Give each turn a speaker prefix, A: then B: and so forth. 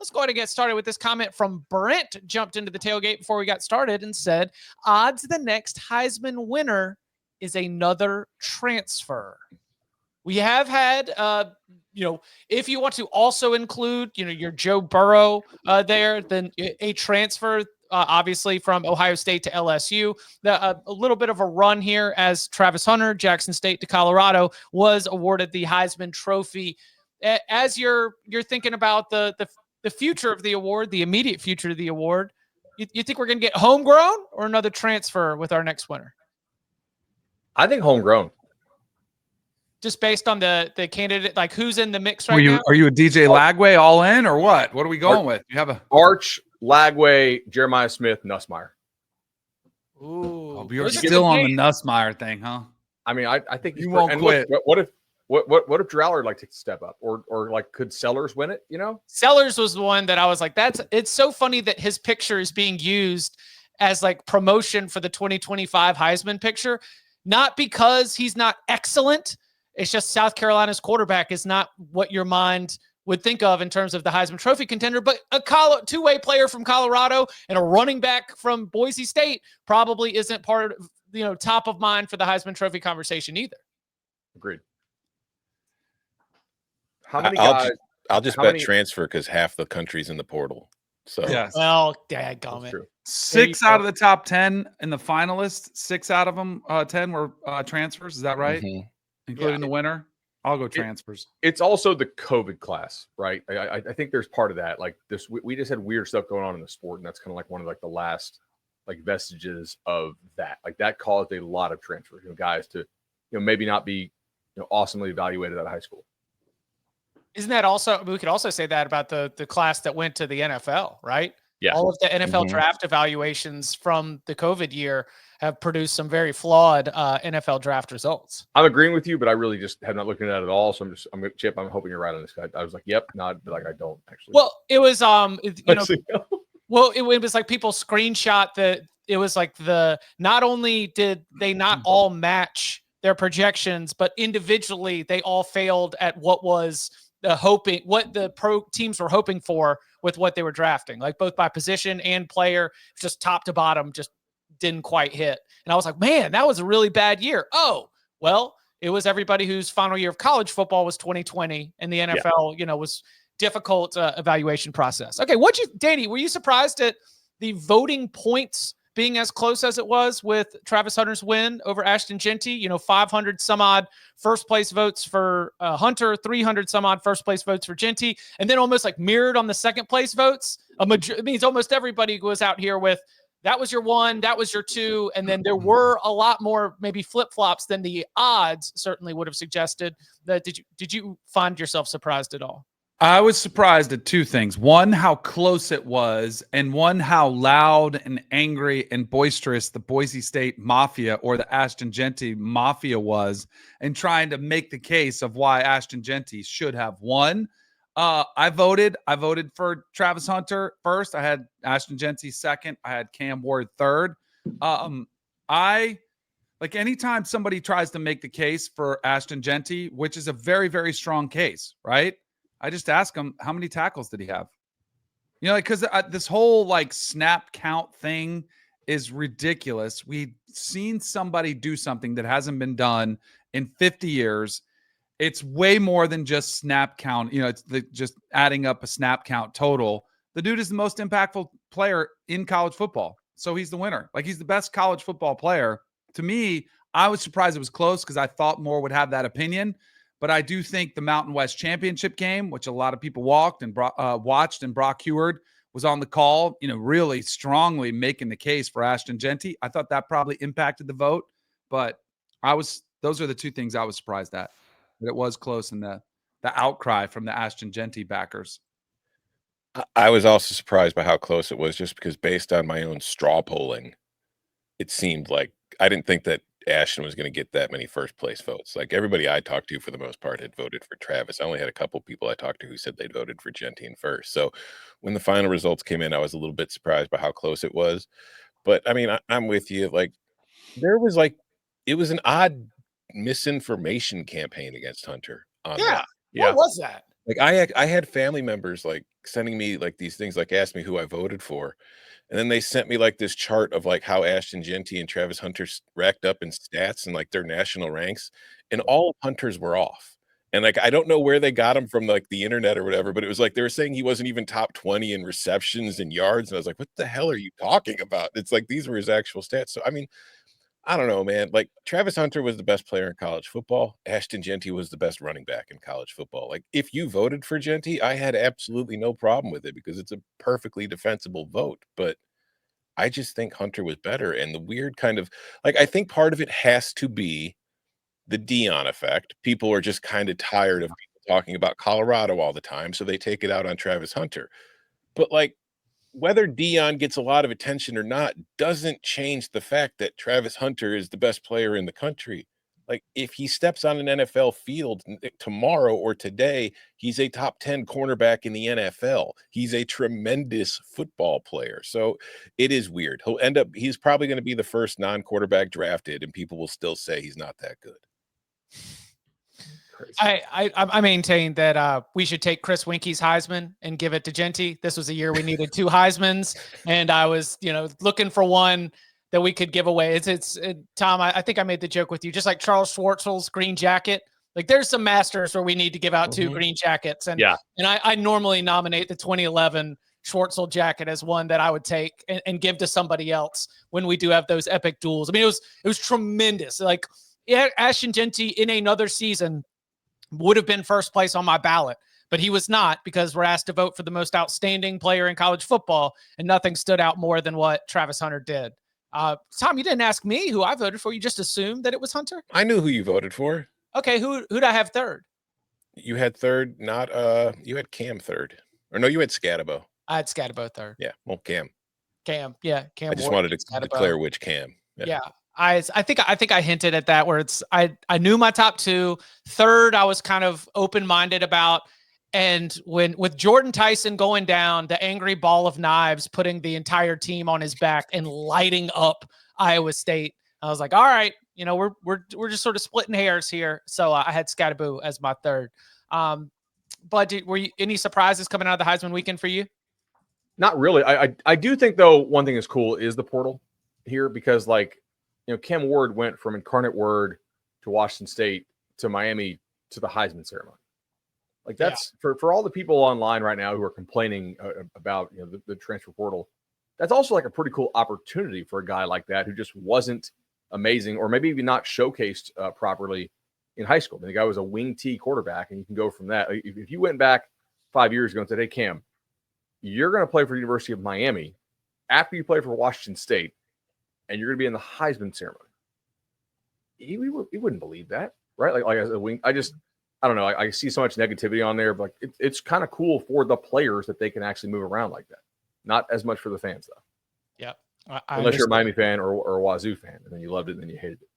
A: Let's go ahead and get started with this comment from Brent. Jumped into the tailgate before we got started and said, odds the next Heisman winner is another transfer. We have had, if you want to also include, your Joe Burrow there, then a transfer, obviously from Ohio State to LSU. A little bit of a run here as Travis Hunter, Jackson State to Colorado, was awarded the Heisman Trophy. As you're thinking about the future of the award, the immediate future of the award, you think we're going to get homegrown or another transfer with our next winner?
B: I think homegrown.
A: Just based on the candidate, like who's in the mix right now?
C: Are you a DJ Lagway all in or what? What are we going with? You have a
B: Arch, Lagway, Jeremiah Smith, Nussmeier.
A: Ooh,
C: you're still on the Nussmeier thing, huh?
B: I mean, I think
C: you won't quit.
B: Look, what if Drew Aller like takes a step up, or like could Sellers win it?
A: Sellers was the one that I was like, it's so funny that his picture is being used as like promotion for the 2025 Heisman picture, not because he's not excellent. It's just South Carolina's quarterback is not what your mind would think of in terms of the Heisman Trophy contender, but a two-way player from Colorado and a running back from Boise State probably isn't part of, top of mind for the Heisman Trophy conversation either.
B: Agreed. How many guys?
D: I'll just bet transfer because half the country's in the portal. So
A: yes. Well, dadgummit.
C: 6 out of the top 10 in the finalists, 6 out of them, 10 were transfers. Is that right?
D: Mm-hmm.
C: Including the winner? I'll go transfers.
B: It's also the COVID class, right? I think there's part of that. Like this, we just had weird stuff going on in the sport, and that's kind of like one of like the last like vestiges of that. Like that caused a lot of transfers, guys to, maybe not be, awesomely evaluated out of high school.
A: Isn't that also, we could also say that about the class that went to the NFL, right?
B: Yeah.
A: All of the NFL draft evaluations from the COVID year have produced some very flawed NFL draft results.
B: I'm agreeing with you, but I really just have not looked at that at all. So Chip, I'm hoping you're right on this guy. I was like, yep, not like I don't actually.
A: Well, it was, well, it was like people screenshot that it was like not only did they not all match their projections, but individually they all failed at what was what the pro teams were hoping for with what they were drafting, like both by position and player, just top to bottom, just didn't quite hit. And I was like, man, that was a really bad year. Oh, well, it was everybody whose final year of college football was 2020 and the NFL, was difficult evaluation process. Okay. Danny, were you surprised at the voting points being as close as it was with Travis Hunter's win over Ashton Jeanty? 500 some odd first place votes for Hunter, 300 some odd first place votes for Jeanty, and then almost like mirrored on the second place votes. It means almost everybody was out here with that was your 1, that was your 2, and then there were a lot more maybe flip-flops than the odds certainly would have suggested. Did you find yourself surprised at all?
C: I was surprised at 2 things. One, how close it was, and one, how loud and angry and boisterous the Boise State Mafia or the Ashton Jeanty Mafia was in trying to make the case of why Ashton Jeanty should have won. I voted for Travis Hunter first. I had Ashton Jeanty second. I had Cam Ward third. Anytime somebody tries to make the case for Ashton Jeanty, which is a very, very strong case, right? I just ask him, how many tackles did he have? Because this whole snap count thing is ridiculous. We've seen somebody do something that hasn't been done in 50 years. It's way more than just snap count. It's just adding up a snap count total. The dude is the most impactful player in college football. So he's the winner. He's the best college football player. To me, I was surprised it was close because I thought more would have that opinion. But I do think the Mountain West Championship game, which a lot of people watched, and Brock Heward was on the call, really strongly making the case for Ashton Jeanty. I thought that probably impacted the vote, but those are the 2 things I was surprised at. That it was close in the outcry from the Ashton Jeanty backers.
D: I was also surprised by how close it was, just because based on my own straw polling, it seemed like I didn't think that Ashton was going to get that many first place votes. Like everybody I talked to for the most part had voted for Travis. I only had a couple people I talked to who said they'd voted for Jeanty first. So when the final results came in, I was a little bit surprised by how close it was. But I mean, I'm with you. It was an odd misinformation campaign against Hunter.
A: What was that?
D: Like I had family members like sending me like these things, like ask me who I voted for. And then they sent me like this chart of like how Ashton Genty and Travis Hunter racked up in stats and like their national ranks, and all of Hunter's were off. And like I don't know where they got him from, like the internet or whatever, but it was like they were saying he wasn't even top 20 in receptions and yards. And I was like, what the hell are you talking about? It's like these were his actual stats. So I mean, I don't know, man. Like Travis Hunter was the best player in college football. Ashton Genty was the best running back in college football. Like if you voted for Genty, I had absolutely no problem with it because it's a perfectly defensible vote. But I just think Hunter was better. And the weird kind of like, I think part of it has to be the Dion effect. People are just kind of tired of people talking about Colorado all the time. So they take it out on Travis Hunter. But like, whether Dion gets a lot of attention or not doesn't change the fact that Travis Hunter is the best player in the country. Like if he steps on an NFL field tomorrow or today, he's a top 10 cornerback in the NFL. He's a tremendous football player. So it is weird. He's probably going to be the first non-quarterback drafted, and people will still say he's not that good.
A: I maintain that we should take Chris Winke's Heisman and give it to Genty. This was a year we needed 2 Heismans, and I was, looking for one that we could give away. Tom, I think I made the joke with you, just like Charles Schwartzel's green jacket. Like there's some masters where we need to give out 2 green jackets, and I normally nominate the 2011 Schwartzel jacket as one that I would take and give to somebody else when we do have those epic duels. I mean, it was tremendous. Like Ashton Genty in another season would have been first place on my ballot, but he was not, because we're asked to vote for the most outstanding player in college football, and nothing stood out more than what Travis Hunter did. Tom, you didn't ask me who I voted for. You just assumed that it was Hunter?
D: I knew who you voted for.
A: Okay, who'd I have third?
D: You had third, you had Cam third. Or no, you had Scatabo.
A: I had Scatabo third.
D: Yeah, well, Cam.
A: Cam, yeah. Cam.
D: I just wanted to declare which Cam.
A: Yeah. I think I hinted at that, where I knew my top 2. Third, I was kind of open-minded about. And with Jordan Tyson going down, the angry ball of knives putting the entire team on his back and lighting up Iowa State, I was like, all right, we're just sort of splitting hairs here. So I had Scatabo as my third. But were you any surprises coming out of the Heisman weekend for you?
B: Not really. I do think, though, one thing is cool is the portal here, because Cam Ward went from Incarnate Word to Washington State to Miami to the Heisman ceremony. Like that's for all the people online right now who are complaining about the transfer portal. That's also like a pretty cool opportunity for a guy like that who just wasn't amazing, or maybe even not showcased properly in high school. I mean, the guy was a wing T quarterback, and you can go from that. If you went back 5 years ago and said, "Hey Cam, you're going to play for the University of Miami after you play for Washington State, and you're going to be in the Heisman ceremony," he wouldn't believe that, right? Like as a wing, I don't know. I see so much negativity on there, but it's kind of cool for the players that they can actually move around like that. Not as much for the fans, though.
A: Yeah.
B: Unless you're a Miami fan or a Wazoo fan, and then you loved it and then you hated it.